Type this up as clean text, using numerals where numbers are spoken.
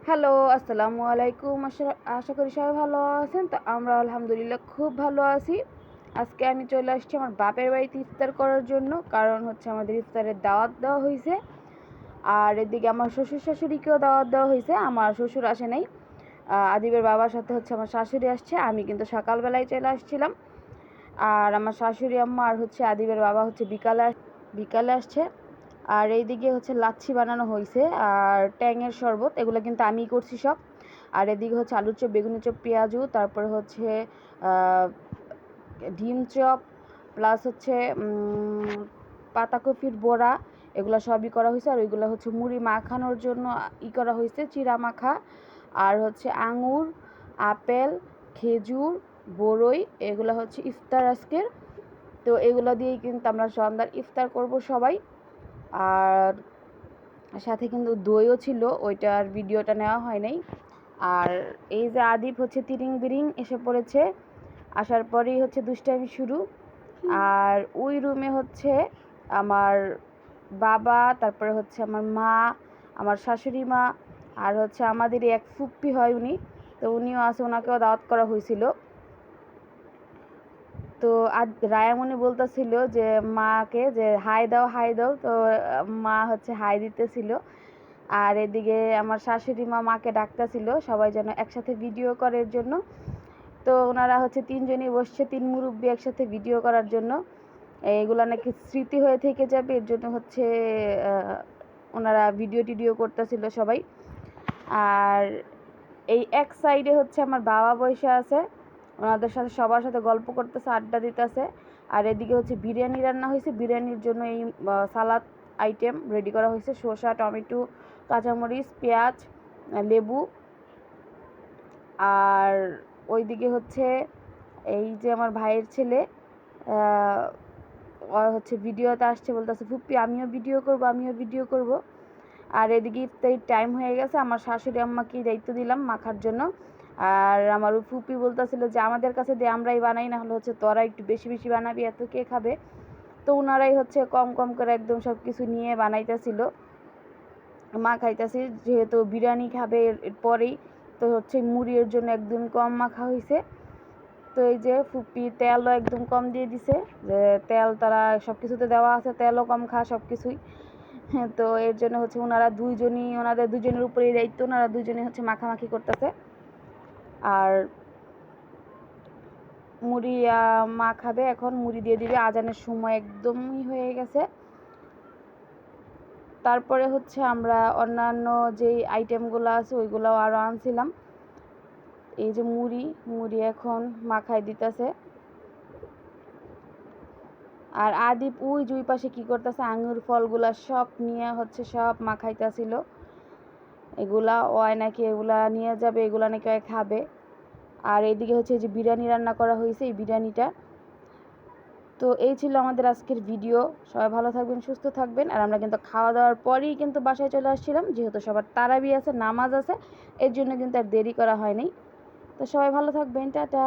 Hello, আসসালামু আলাইকুম। আশা করি সবাই ভালো আছেন। তো আমরা আলহামদুলিল্লাহ খুব ভালো আছি। আজকে আমি চলে আসছি আমার বাপের বাড়িতে ইফতার করার জন্য। কারণ হচ্ছে আমাদের ইফতারের দাওয়াত দেওয়া হয়েছে। আর এদিকে আমার শ্বশুর শাশুড়িকেও দাওয়াত দেওয়া হয়েছে। আমার শ্বশুর আসে নাই। আদিবের বাবার সাথে হচ্ছে আমার শাশুড়ি আসছে। আমি কিন্তু সকালবেলায় চলে আসছিলাম। আর আমার শাশুড়ি আম্মা আর হচ্ছে আদিবের বাবা হচ্ছে বিকালে আসছে। আর এইদিকে হচ্ছে লাচ্ছি বানানো হয়েছে আর ট্যাংয়ের শরবত, এগুলো কিন্তু আমিই করছি সব। আর এদিকে হচ্ছে আলুর চপ, বেগুনি চপ, পেঁয়াজু, তারপরে হচ্ছে ডিম চপ, প্লাস হচ্ছে পাতাকপির বড়া, এগুলো সবই করা হয়েছে। আর ওইগুলো হচ্ছে মুড়ি মাখানোর জন্য করা হয়েছে, চিরা মাখা। আর হচ্ছে আঙুর, আপেল, খেজুর, বড়ই, এগুলো হচ্ছে ইফতার আজকের। তো এগুলো দিয়েই কিন্তু আমরা সন্ধ্যার ইফতার করব সবাই। আর সাথে কিন্তু দইও ছিল, ওইটার ভিডিওটা নেওয়া হয় নাই। আর এই যে আদিপ হচ্ছে তিরিং বিরিং এসে পড়েছে, আসার পরেই হচ্ছে দুষ্টামি শুরু। আর ওই রুমে হচ্ছে আমার বাবা, তারপরে হচ্ছে আমার মা, আমার শাশুড়ি মা, আর হচ্ছে আমাদেরই এক ফুপ্পি হয় উনি, তো উনিও আছে, ওনাকেও দাওয়াত করা হয়েছিল। তো আজ রায়ামণি বলতেছিল যে মাকে যে হাই দাও হাই দাও, তো মা হচ্ছে হাই দিতেছিল। আর এদিকে আমার শাশুড়ি মা মাকে ডাকতেছিল সবাই যেন একসাথে ভিডিও করার জন্য। তো ওনারা হচ্ছে তিনজনই বসছে, তিন মুরব্বী একসাথে ভিডিও করার জন্য। এগুলো নাকি স্মৃতি হয়ে থেকে যাবে, এর জন্য হচ্ছে ওনারা ভিডিও টিডিও করতেছিল সবাই। আর এই এক সাইডে হচ্ছে আমার বাবা বসে আছে, ওনাদের সাথে সবার সাথে গল্প করতেছে, আড্ডা দিতেছে। আর এদিকে হচ্ছে বিরিয়ানি রান্না হয়েছে, বিরিয়ানির জন্য এই সালাদ আইটেম রেডি করা হয়েছে, শসা, টমেটো, কাঁচামরিচ, পেঁয়াজ, লেবু। আর ওইদিকে হচ্ছে এই যে আমার ভাইয়ের ছেলে হচ্ছে ভিডিওতে আসছে, বলতেছে ফুপ্পি আমিও ভিডিও করব, আমিও ভিডিও করব। আর এদিকে ইফতারির টাইম হয়ে গেছে, আমার শাশুড়ি আম্মাকে দায়িত্ব দিলাম মাখার জন্য। আর আমার ফুপি বলতেছিল যে আমাদের কাছে দিয়ে আমরাই বানাই, না হলে হচ্ছে তোরা একটু বেশি বেশি বানাবি, এত কে খাবে। তো ওনারাই হচ্ছে কম কম করে একদম সব কিছু নিয়ে বানাইতেছিল, মা খাইতেছে যেহেতু বিরিয়ানি খাবে এরপরেই। তো হচ্ছে মুড়ির জন্য একদম কম মাখা হয়েছে। তো এই যে ফুপি তেলও একদম কম দিয়ে দিছে, যে তেল তারা সব কিছুতে দেওয়া আছে, তেলও কম খায় সব কিছুই। হ্যাঁ, তো এর জন্য হচ্ছে ওনাদের দুজনের উপরেই দায়িত্ব, ওনারা দুজনেই হচ্ছে মাখামাখি করতেছে। আর মুড়ি মা খাবে, এখন মুড়ি দিয়ে দিবে, আজানের সময় একদমই হয়ে গেছে। তারপরে হচ্ছে আমরা অন্যান্য যেই আইটেমগুলো আছে ওইগুলোও আরও আনছিলাম। এই যে মুড়ি এখন মাখাই দিতেছে। আর আদিপ ওই দুই পাশে কি করতেছে, আঙুর ফলগুলা সব নিয়ে হচ্ছে সব মাখাইতেছিল। এগুলা ওই নাকি এগুলা নিয়ে যাবে, এগুলা নাকি খাবে। আর এইদিকে হচ্ছে যে বিরিয়ানি রান্না করা হয়েছে, এই বিরিয়ানিটা। তো এই ছিল আমাদের আজকের ভিডিও। সবাই ভালো থাকবেন, সুস্থ থাকবেন। আর আমরা কিন্তু খাওয়া দাওয়ার পরেই কিন্তু বাসায় চলে আসছিলাম, যেহেতু সবার তারাবি আছে, নামাজ আছে, এর জন্য কিন্তু আর দেরি করা হয়নি। তো সবাই ভালো থাকবেন, টাটা।